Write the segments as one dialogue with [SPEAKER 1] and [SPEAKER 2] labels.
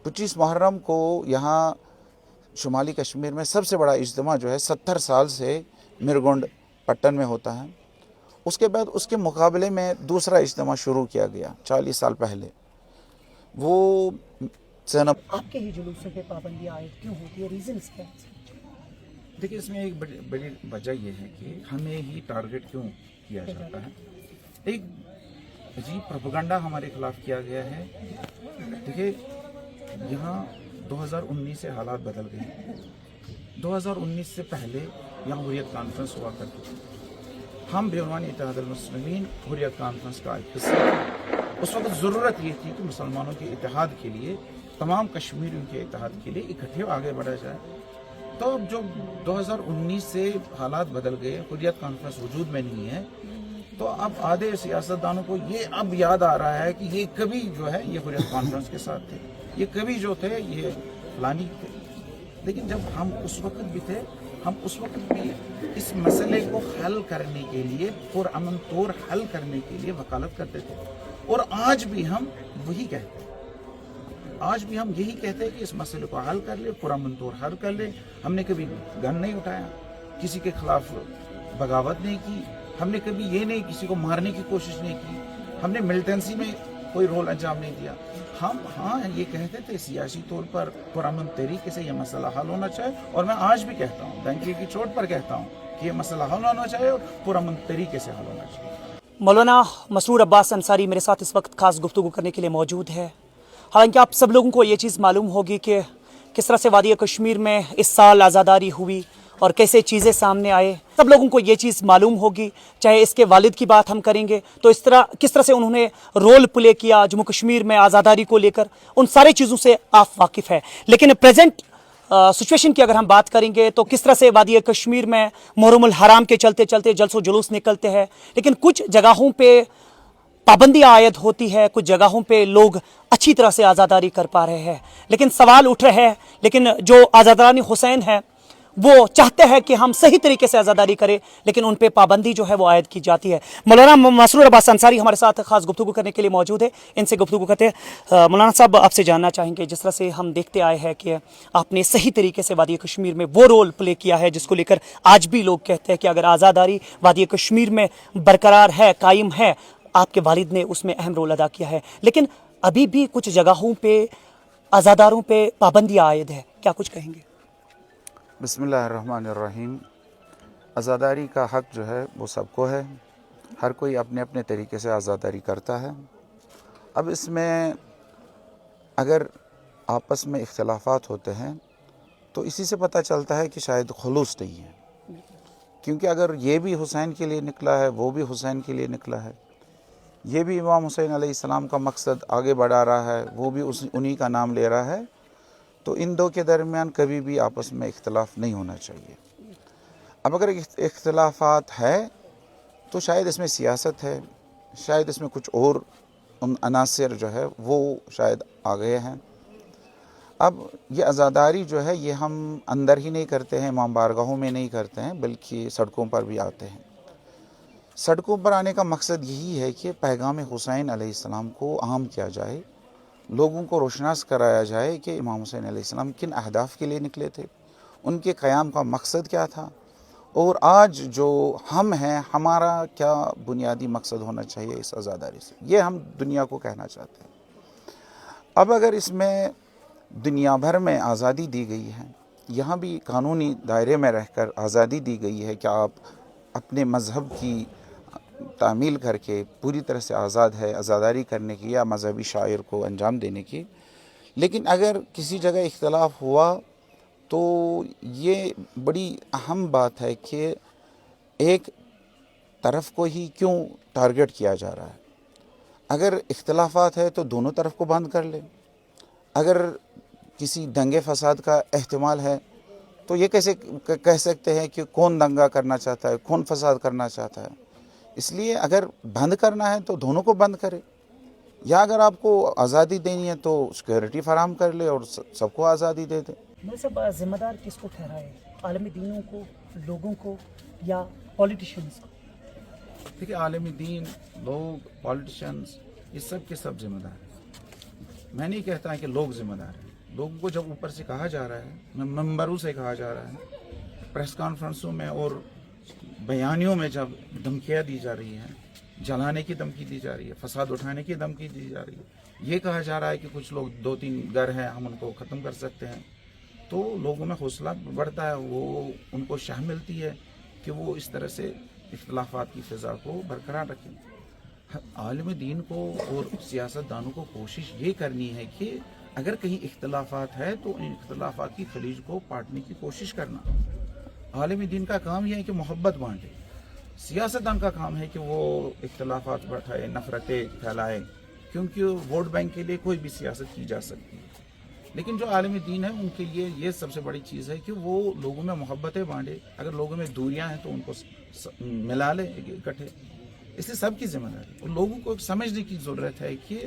[SPEAKER 1] 25 मुहर्रम को यहाँ शुमाली कश्मीर में सबसे बड़ा इज्तिमा जो है 70 साल से मिरगोंड पट्टन में होता है। उसके बाद उसके मुकाबले में दूसरा इज्तिमा शुरू किया गया 40 साल पहले। वो
[SPEAKER 2] आपके ही जुलूसों पे पाबंदी आयद क्यों होती है, रीजंस क्या है?
[SPEAKER 1] देखिए, इसमें एक बड़ी वजह यह है कि हमें ही टारगेट क्यों किया जाता है। एक अजीब प्रोपेगेंडा हमारे खिलाफ किया गया है। देखिए, यहाँ 2019 से हालात बदल गए। 2019 से पहले यहाँ हुर्रियत कॉन्फ्रेंस हुआ करती थी। हम बेईमान इत्तेहादुल मुस्लिमीन हुर्रियत कॉन्फ्रेंस का एक हिस्सा थे। उस वक्त ज़रूरत ये थी कि मुसलमानों के इत्तेहाद के लिए, तमाम कश्मीरियों के इत्तेहाद के लिए इकट्ठे आगे बढ़ा जाए। तो जो 2019 से हालात बदल गए, हुर्रियत कॉन्फ्रेंस वजूद में नहीं है, तो अब आधे सियासतदानों को ये अब याद आ रहा है कि ये कभी जो है ये हुर्रियत कॉन्फ्रेंस के साथ थे, ये कभी जो थे ये फलानी थे। लेकिन जब हम उस वक्त भी थे, हम उस वक्त भी इस मसले को हल करने के लिए, पुरअमन तौर हल करने के लिए वकालत करते थे। और आज भी हम वही कहते हैं, आज भी हम यही कहते हैं कि इस मसले को हल कर ले, पुरअमन तौर हल कर ले। हमने कभी गन नहीं उठाया, किसी के खिलाफ बगावत नहीं की, हमने कभी ये नहीं किसी को मारने की कोशिश नहीं की, हमने मिलिटेंसी में कोई रोल अंजाम नहीं दिया। हम ये कहते थे सियासी तौर पर पुरअमन तरीके से ये मसला हल होना चाहिए। और मैं आज भी कहता हूँ, डंके की चोट पर कहता हूँ कि ये मसला हल होना चाहिए और पुरअमन तरीके से हल होना चाहिए।
[SPEAKER 2] मौलाना मसरूर अब्बास अंसारी मेरे साथ इस वक्त खास गुफ्तगू करने के लिए मौजूद है। हालांकि आप सब लोगों को ये चीज़ मालूम होगी कि किस तरह से वादी कश्मीर में इस साल आज़ादारी हुई और कैसे चीज़ें सामने आए। सब लोगों को ये चीज़ मालूम होगी। चाहे इसके वालिद की बात हम करेंगे तो किस तरह से उन्होंने रोल प्ले किया जम्मू कश्मीर में आज़ादारी को लेकर, उन सारी चीज़ों से आप वाकिफ़ है। लेकिन प्रेजेंट सिचुएशन की अगर हम बात करेंगे तो किस तरह से वादी कश्मीर में मुहर्रमुल हराम के चलते चलते जलसो जुलूस निकलते हैं, लेकिन कुछ जगहों पे पाबंदी आयद होती है, कुछ जगहों पे लोग अच्छी तरह से आज़ादारी कर पा रहे हैं। लेकिन सवाल उठ रहे हैं, लेकिन जो आज़ादारानी हुसैन है वो चाहते हैं कि हम सही तरीके से आज़ादारी करें, लेकिन उन पे पाबंदी जो है वो आयद की जाती है। मौलाना मसरूर अब्बास अंसारी हमारे साथ खास गुफ्तगू करने के लिए मौजूद है, इनसे गुफ्तगू करते हैं। मौलाना साहब, आपसे जानना चाहेंगे, जिस तरह से हम देखते आए हैं कि आपने सही तरीके से वादी कश्मीर में वो रोल प्ले किया है जिसको लेकर आज भी लोग कहते हैं कि अगर आज़ादारी वादी कश्मीर में बरकरार है, कायम है, आपके वालिद ने उसमें अहम रोल अदा किया है, लेकिन अभी भी कुछ जगहों पे आज़ादारों पे पाबंदी आयद है, क्या कुछ कहेंगे?
[SPEAKER 1] बिस्मिल्लाहिर्रहमानिर्रहीम। आज़ादारी का हक़ जो है वो सबको है, हर कोई अपने अपने तरीके से आज़ादारी करता है। अब इसमें अगर आपस में इख्तिलाफ़ात होते हैं तो इसी से पता चलता है कि शायद खुलूस नहीं है, क्योंकि अगर ये भी हुसैन के लिए निकला है, वो भी हुसैन के लिए निकला है, ये भी इमाम हुसैन अलैहिस्सलाम का मकसद आगे बढ़ा रहा है, वो भी उन्हीं का नाम ले रहा है, तो इन दो के दरमियान कभी भी आपस में इख्तिलाफ नहीं होना चाहिए। अब अगर इख्तिलाफात है तो शायद इसमें सियासत है, शायद इसमें कुछ और अनासर जो है वो शायद आ गए हैं। अब ये आज़ादारी जो है ये हम अंदर ही नहीं करते हैं, इमाम बारगाहों में नहीं करते हैं, बल्कि सड़कों पर भी आते हैं। सड़कों पर आने का मकसद यही है कि पैगाम हुसैन अलैहिस्सलाम को आम किया जाए, लोगों को रोशनास कराया जाए कि इमाम हुसैन अलैहिस्सलाम किन अहदाफ के लिए निकले थे, उनके क़याम का मकसद क्या था, और आज जो हम हैं हमारा क्या बुनियादी मकसद होना चाहिए इस आज़ादारी से, ये हम दुनिया को कहना चाहते हैं। अब अगर इसमें दुनिया भर में आज़ादी दी गई है, यहाँ भी कानूनी दायरे में रहकर आज़ादी दी गई है कि आप अपने मज़हब की तामील करके पूरी तरह से आज़ाद है आज़ादारी करने की या मज़हबी शायर को अंजाम देने की। लेकिन अगर किसी जगह इख्तलाफ हुआ तो ये बड़ी अहम बात है कि एक तरफ को ही क्यों टारगेट किया जा रहा है। अगर इख्तलाफात है तो दोनों तरफ को बंद कर ले। अगर किसी दंगे फसाद का एहतिमाल है तो ये कैसे कह सकते हैं कि कौन दंगा करना चाहता है, कौन फसाद करना चाहता है। इसलिए अगर बंद करना है तो दोनों को बंद करे, या अगर आपको आज़ादी देनी है तो सिक्योरिटी फराहम कर ले और सबको आज़ादी दे दे।
[SPEAKER 2] सब जिम्मेदार किसको ठहराए, आलमी दीनों को, लोगों को, या पॉलिटिशियंस को?
[SPEAKER 1] देखिए, आलमी दीन, लोग, पॉलिटिशियंस, ये सब के सब जिम्मेदार हैं। میں نہیں کہتا کہ لوگ ذمہ دار ہیں. لوگوں کو جب اوپر سے کہا جا رہا ہے, ممبروں سے کہا جا رہا ہے, پریس کانفرنسوں میں اور بیانیوں میں جب دھمکیاں دی جا رہی ہیں, جلانے کی دھمکی دی جا رہی ہے, فساد اٹھانے کی دھمکی دی جا رہی ہے, یہ کہا جا رہا ہے کہ کچھ لوگ 2-3 گھر ہیں ہم ان کو ختم کر سکتے ہیں, تو لوگوں میں حوصلہ بڑھتا ہے, وہ ان کو شاہ ملتی ہے کہ وہ اس طرح سے اختلافات کی فضا کو برقرار رکھیں. عالم دین کو اور سیاست دانوں کو کوشش یہ کرنی ہے کہ اگر کہیں اختلافات ہے تو ان اختلافات کی خلیج کو پاٹنے کی کوشش کرنا. عالم دین کا کام یہ ہے کہ محبت بانٹے, سیاستدان کا کام ہے کہ وہ اختلافات بڑھائے, نفرتیں پھیلائے, کیونکہ ووٹ بینک کے لیے کوئی بھی سیاست کی جا سکتی ہے. لیکن جو عالم دین ہے ان کے لیے یہ سب سے بڑی چیز ہے کہ وہ لوگوں میں محبتیں بانٹے. اگر لوگوں میں دوریاں ہیں تو ان کو ملا لے اکٹھے. اس لیے سب کی ذمہ داری, اور لوگوں کو سمجھنے کی ضرورت ہے کہ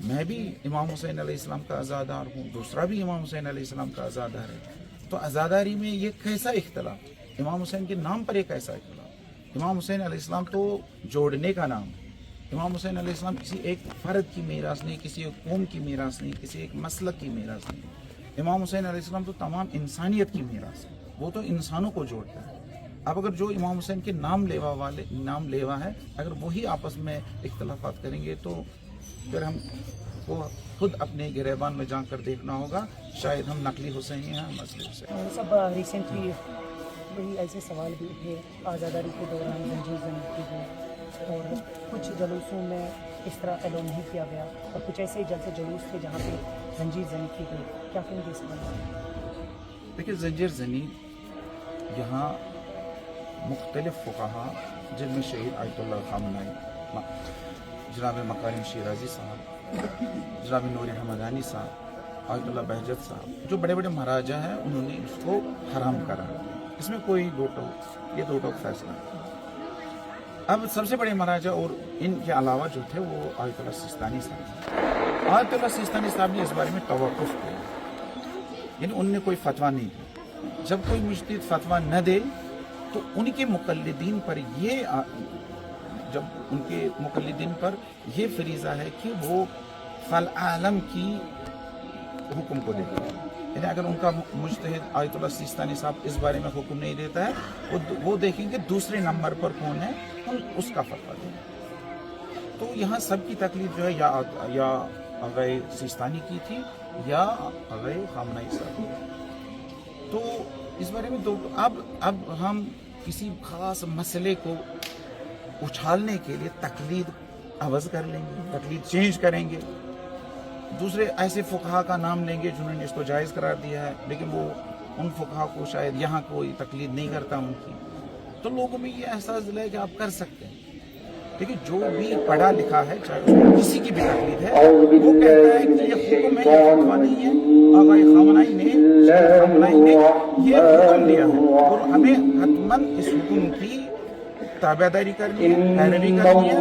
[SPEAKER 1] میں بھی امام حسین علیہ السلام کا عزادار ہوں, دوسرا بھی امام حسین علیہ السلام کا عزادار ہے. تو عزاداری میں یہ کیسا اختلاف, امام حسین کے نام پر ایک ایسا اختلاف. امام حسین علیہ السلام تو جوڑنے کا نام ہے. امام حسین علیہ السلام کسی ایک فرد کی میراث نہیں, کسی ایک قوم کی میراث نہیں, کسی ایک مسلک کی میراث نہیں. امام حسین علیہ السلام تو تمام انسانیت کی میراث ہے, وہ تو انسانوں کو جوڑتا ہے. اب اگر جو امام حسین کے نام لیوا ہے, اگر وہی آپس میں اختلافات کریں گے تو پھر ہم کو خود اپنے گریبان میں جا کر دیکھنا ہوگا, شاید ہم نقلی حسین ہیں, ہم اصلی حسین.
[SPEAKER 2] سب ریسنٹلی وہی ایسے سوال بھی اٹھے آزاداری کے دوران زنجیر زنی کی گئی, اور کچھ جلوسوں میں اس طرح ایلو نہیں کیا گیا, اور کچھ ایسے جلسے جلوس تھے جہاں پہ زنجیر زنی کی گئی. کیا کہیں گے اس بارے میں؟
[SPEAKER 1] دیکھیے, زنجیر زنی یہاں مختلف فقہا جن میں شہید آیت اللہ خامنائی, جناب مکارم شیرازی صاحب, جناب نور حمدانی صاحب, آیت اللہ بہجت صاحب, جو بڑے بڑے مہاراجا ہیں, انہوں نے اس کو حرام کرا. اس میں کوئی دو ٹوک فیصلہ ہے. اب سب سے بڑے مہاراجا اور ان کے علاوہ جو تھے وہ آیت اللہ سیستانی صاحب. آیت اللہ سیستانی صاحب نے اس بارے میں توقف کیا, یعنی ان نے کوئی فتویٰ نہیں دیا. جب کوئی مجتہد فتویٰ نہ دے تو ان کے مقلدین پر یہ فریضہ ہے کہ وہ فالعالم کی حکم کو دیکھیں. یعنی اگر ان کا مجتہد آیت اللہ سیستانی صاحب اس بارے میں حکم نہیں دیتا ہے, وہ دیکھیں گے دوسرے نمبر پر کون ہے, اس کا فتویٰ دیں. تو یہاں سب کی تکلیف جو ہے یا آغا سیستانی کی تھی یا آغا خامنائی صاحب کی. تو اس بارے میں اب ہم کسی خاص مسئلے کو اچھالنے کے لیے تقلید عوض کر لیں گے, تقلید چینج کریں گے, دوسرے ایسے فقہا کا نام لیں گے جنہوں نے اس کو جائز قرار دیا ہے, لیکن وہ ان فقہا کو شاید یہاں کوئی تقلید نہیں کرتا ان کی. تو لوگوں میں یہ احساس دلایا کہ آپ کر سکتے ہیں. لیکن جو بھی پڑھا لکھا ہے, چاہے اس کو کسی کی بھی تقلید ہے, وہ کہتا ہے کہ یہ حکم ہے, یہ فتویٰ نہیں ہے. آغا خامنائی نے یہ حکم دیا ہے اور ہمیں حتماً اس حکم کی تابعداری کرنی ہے, پیروی کرنی ہے. ہم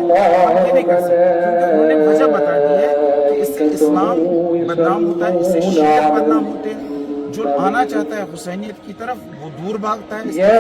[SPEAKER 1] یہ نہیں کر سکتے کیونکہ انہوں نے وجہ بتا دی ہے کہ اس سے اسلام بدنام ہوتا ہے, اس سے شیعہ بدنام ہوتے ہیں. جو آنا چاہتا ہے حسینیت کی طرف وہ دور بھاگتا ہے. اس لیے